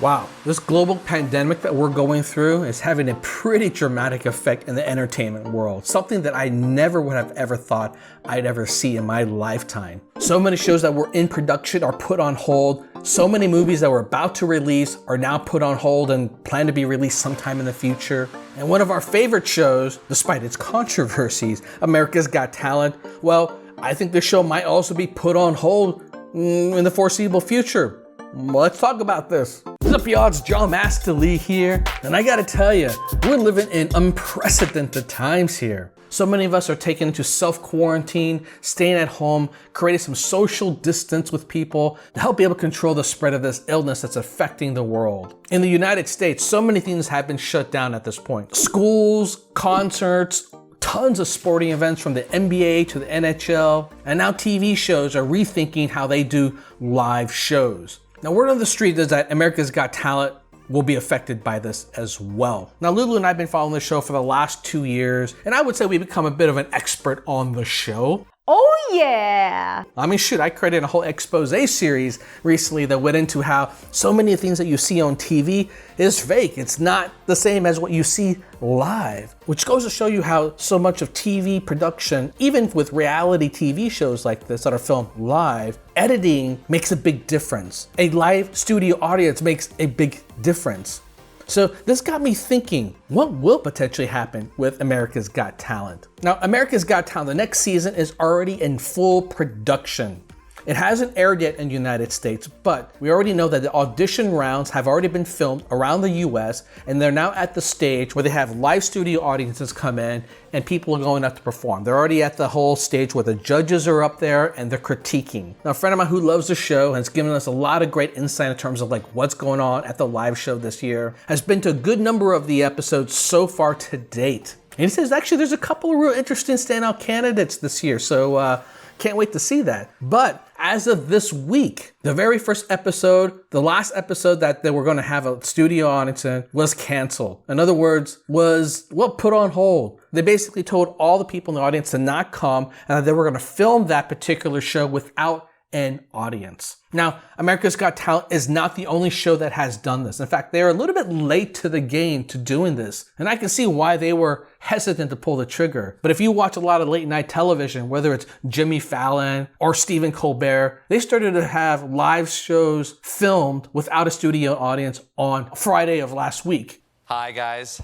Wow, this global pandemic that we're going through is having a pretty dramatic effect in the entertainment world, something that I never would have ever thought I'd ever see in my lifetime. So many shows that were in production are put on hold. So many movies that were about to release are now put on hold and plan to be released sometime in the future. And one of our favorite shows, despite its controversies, America's Got Talent, well, I think this show might also be put on hold in the foreseeable future. Let's talk about this. What's up, y'all? It's John Master Lee here, and I gotta tell you, we're living in unprecedented times here. So many of us are taken into self-quarantine, staying at home, creating some social distance with people to help be able to control the spread of this illness that's affecting the world. In the United States, so many things have been shut down at this point. Schools, concerts, tons of sporting events from the NBA to the NHL, and now TV shows are rethinking how they do live shows. Now, word on the street is that America's Got Talent will be affected by this as well. Now, Lulu and I have been following the show for the last 2 years, and I would say we've become a bit of an expert on the show. Oh yeah! I mean, shoot, I created a whole expose series recently that went into how so many things that you see on TV is fake. It's not the same as what you see live, which goes to show you how so much of TV production, even with reality TV shows like this that are filmed live, editing makes a big difference. A live studio audience makes a big difference. So this got me thinking, what will potentially happen with America's Got Talent? Now, America's Got Talent, the next season is already in full production. It hasn't aired yet in the United States, but we already know that the audition rounds have already been filmed around the US, and they're now at the stage where they have live studio audiences come in and people are going up to perform. They're already at the whole stage where the judges are up there and they're critiquing. Now, a friend of mine who loves the show has given us a lot of great insight in terms of like what's going on at the live show this year, has been to a good number of the episodes so far to date. And he says, actually, there's a couple of real interesting standout candidates this year, so can't wait to see that. But as of this week, the very first episode, the last episode that they were going to have a studio audience in was canceled. In other words, was, well, put on hold. They basically told all the people in the audience to not come and that they were going to film that particular show without an audience. Now, America's Got Talent is not the only show that has done this. In fact, they're a little bit late to the game to doing this. And I can see why they were hesitant to pull the trigger. But if you watch a lot of late night television, whether it's Jimmy Fallon or Stephen Colbert, they started to have live shows filmed without a studio audience on Friday of last week. Hi, guys.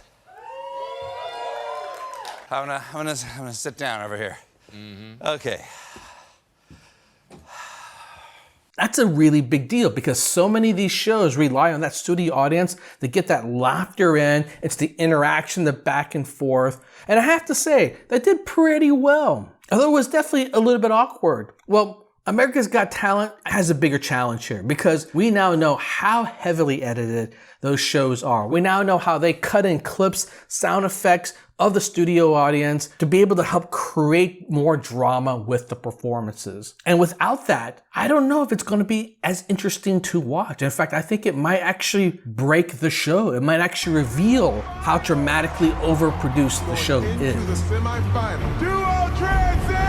I'm gonna sit down over here. Okay. That's a really big deal because so many of these shows rely on that studio audience to get that laughter in. It's the interaction, the back and forth. And I have to say, they did pretty well. Although it was definitely a little bit awkward. Well, America's Got Talent has a bigger challenge here because we now know how heavily edited those shows are. We now know how they cut in clips, sound effects of the studio audience to be able to help create more drama with the performances. And without that, I don't know if it's going to be as interesting to watch. In fact, I think it might actually break the show. It might actually reveal how dramatically overproduced the show is. To the semifinal. Duo Transit!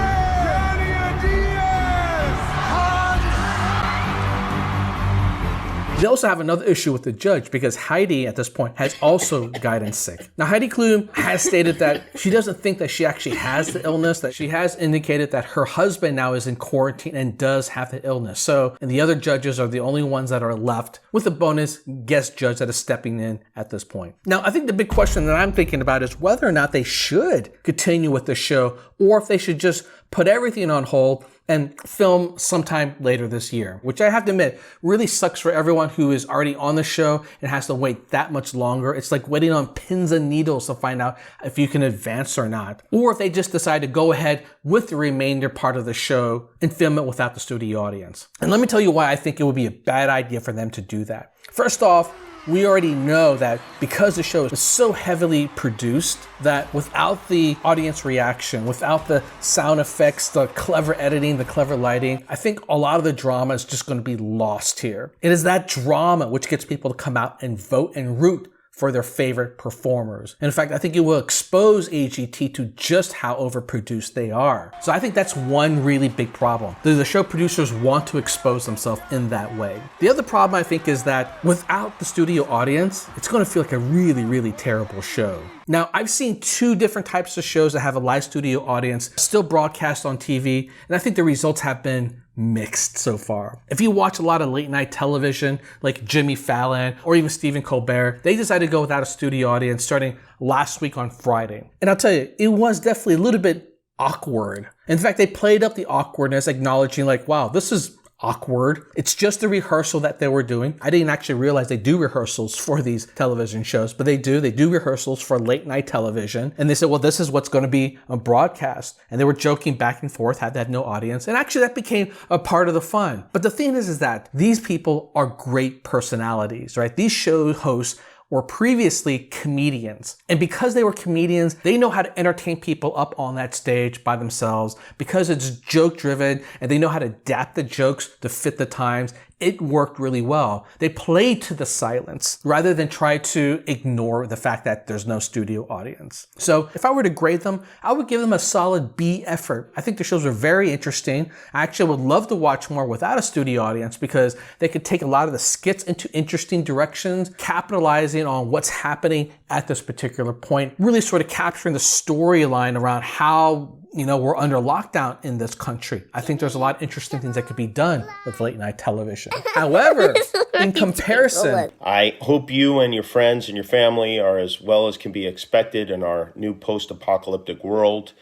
They also have another issue with the judge because Heidi at this point has also gotten sick. Now, Heidi Klum has stated that she doesn't think that she actually has the illness, that she has indicated that her husband now is in quarantine and does have the illness. So, and the other judges are the only ones that are left with a bonus guest judge that is stepping in at this point. Now, I think the big question that I'm thinking about is whether or not they should continue with the show or if they should just put everything on hold and film sometime later this year, which I have to admit really sucks for everyone who is already on the show and has to wait that much longer. It's like waiting on pins and needles to find out if you can advance or not. Or if they just decide to go ahead with the remainder part of the show and film it without the studio audience. And let me tell you why I think it would be a bad idea for them to do that. First off, we already know that because the show is so heavily produced that without the audience reaction, without the sound effects, the clever editing, the clever lighting, I think a lot of the drama is just going to be lost here. It is that drama which gets people to come out and vote and root for their favorite performers. In fact, I think it will expose AGT to just how overproduced they are. So I think that's one really big problem. The show producers want to expose themselves in that way. The other problem I think is that without the studio audience, it's going to feel like a really, really terrible show. Now, I've seen two different types of shows that have a live studio audience still broadcast on TV, and I think the results have been mixed so far. If you watch a lot of late night television, like Jimmy Fallon or even Stephen Colbert, they decided to go without a studio audience starting last week on Friday. And I'll tell you, it was definitely a little bit awkward. In fact, they played up the awkwardness, acknowledging like, wow, this is awkward. It's just a rehearsal that they were doing. I didn't actually realize they do rehearsals for these television shows, but they do. They do rehearsals for late night television. And they said, well, this is what's going to be a broadcast. And they were joking back and forth, had no audience. And actually that became a part of the fun. But the thing is that these people are great personalities, right? These show hosts were previously comedians. And because they were comedians, they know how to entertain people up on that stage by themselves. Because it's joke driven and they know how to adapt the jokes to fit the times, it worked really well. They played to the silence rather than try to ignore the fact that there's no studio audience. So if I were to grade them, I would give them a solid B effort. I think the shows are very interesting. I actually would love to watch more without a studio audience because they could take a lot of the skits into interesting directions, capitalizing on what's happening at this particular point, really sort of capturing the storyline around how we're under lockdown in this country. I think there's a lot of interesting things that could be done with late night television. However, in comparison, I hope you and your friends and your family are as well as can be expected in our new post-apocalyptic world.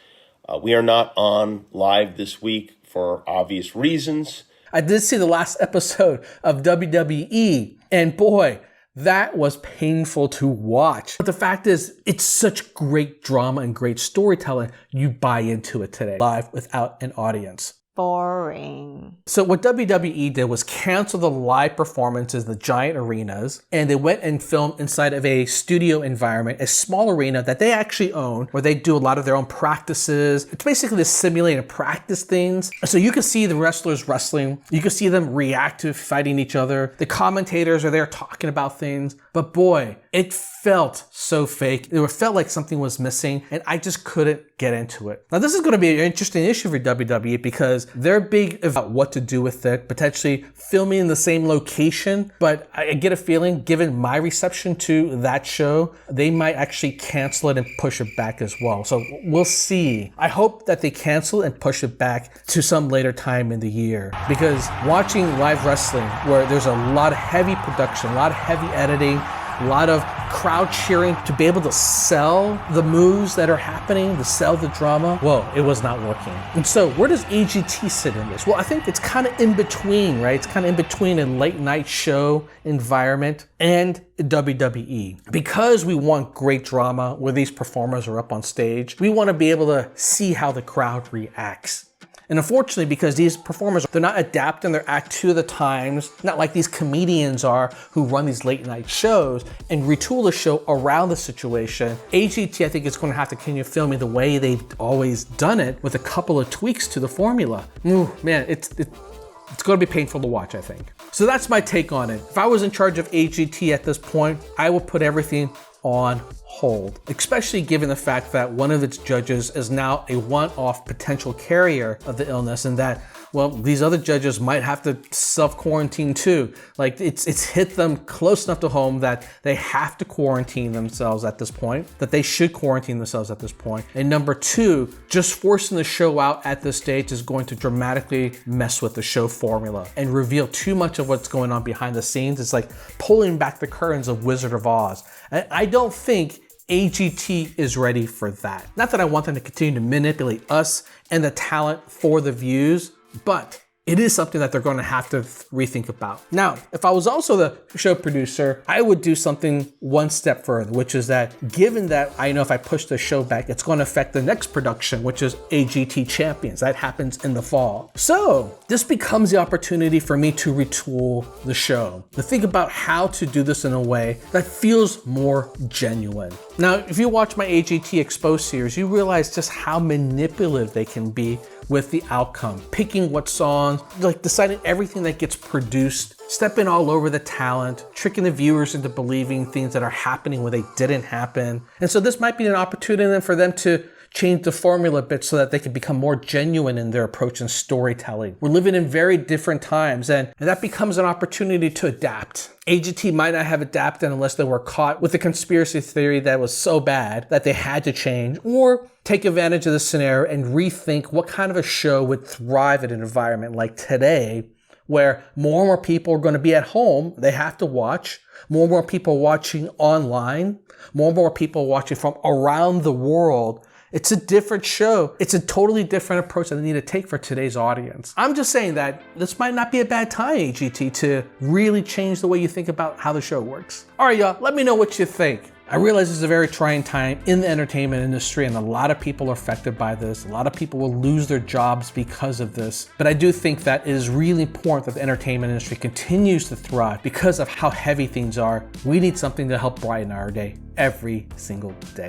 We are not on live this week for obvious reasons. I did see the last episode of WWE, and boy, that was painful to watch. But the fact is, it's such great drama and great storytelling. You buy into it today, live without an audience. Boring. So what WWE did was cancel the live performances in the giant arenas, and they went and filmed inside of a studio environment, a small arena that they actually own, where they do a lot of their own practices. It's basically the simulated practice things. So you can see the wrestlers wrestling. You can see them react to fighting each other. The commentators are there talking about things. But boy, it felt so fake. It felt like something was missing, and I just couldn't get into it. Now, this is going to be an interesting issue for WWE because they're big about what to do with it, potentially filming in the same location. But I get a feeling, given my reception to that show, they might actually cancel it and push it back as well. So we'll see. I hope that they cancel and push it back to some later time in the year, because watching live wrestling where there's a lot of heavy production, a lot of heavy editing, a lot of crowd cheering to be able to sell the moves that are happening, to sell the drama, well, it was not working. And so where does AGT sit in this? Well, I think it's kind of in between, right? It's kind of in between a late night show environment and WWE. Because we want great drama where these performers are up on stage, we want to be able to see how the crowd reacts. And unfortunately, because these performers, they're not adapting their act to the times, not like these comedians are who run these late night shows and retool the show around the situation. AGT, I think, is going to have to continue filming the way they've always done it with a couple of tweaks to the formula. Ooh, man, it's going to be painful to watch, I think. So that's my take on it. If I was in charge of AGT at this point, I would put everything on hold, especially given the fact that one of its judges is now a one-off potential carrier of the illness, and that, well, these other judges might have to self-quarantine too. Like it's hit them close enough to home that they have to quarantine themselves at this point, that they should quarantine themselves at this point. And number two, just forcing the show out at this stage is going to dramatically mess with the show formula and reveal too much of what's going on behind the scenes. It's like pulling back the curtains of Wizard of Oz. And I don't think AGT is ready for that. Not that I want them to continue to manipulate us and the talent for the views, but it is something that they're going to have to rethink about. Now, if I was also the show producer, I would do something one step further, which is that given that I know if I push the show back, it's going to affect the next production, which is AGT Champions. That happens in the fall. So this becomes the opportunity for me to retool the show, to think about how to do this in a way that feels more genuine. Now, if you watch my AGT Exposed series, you realize just how manipulative they can be with the outcome, picking what songs, like deciding everything that gets produced, stepping all over the talent, tricking the viewers into believing things that are happening when they didn't happen. And so this might be an opportunity for them to change the formula a bit so that they can become more genuine in their approach and storytelling. We're living in very different times, and that becomes an opportunity to adapt. AGT might not have adapted unless they were caught with a conspiracy theory that was so bad that they had to change, or take advantage of the scenario and rethink what kind of a show would thrive in an environment like today, where more and more people are going to be at home, they have to watch, more and more people watching online, more and more people watching from around the world. It's a different show. It's a totally different approach that they need to take for today's audience. I'm just saying that this might not be a bad time, AGT, to really change the way you think about how the show works. All right, y'all, let me know what you think. I realize this is a very trying time in the entertainment industry, and a lot of people are affected by this. A lot of people will lose their jobs because of this. But I do think that it is really important that the entertainment industry continues to thrive because of how heavy things are. We need something to help brighten our day every single day.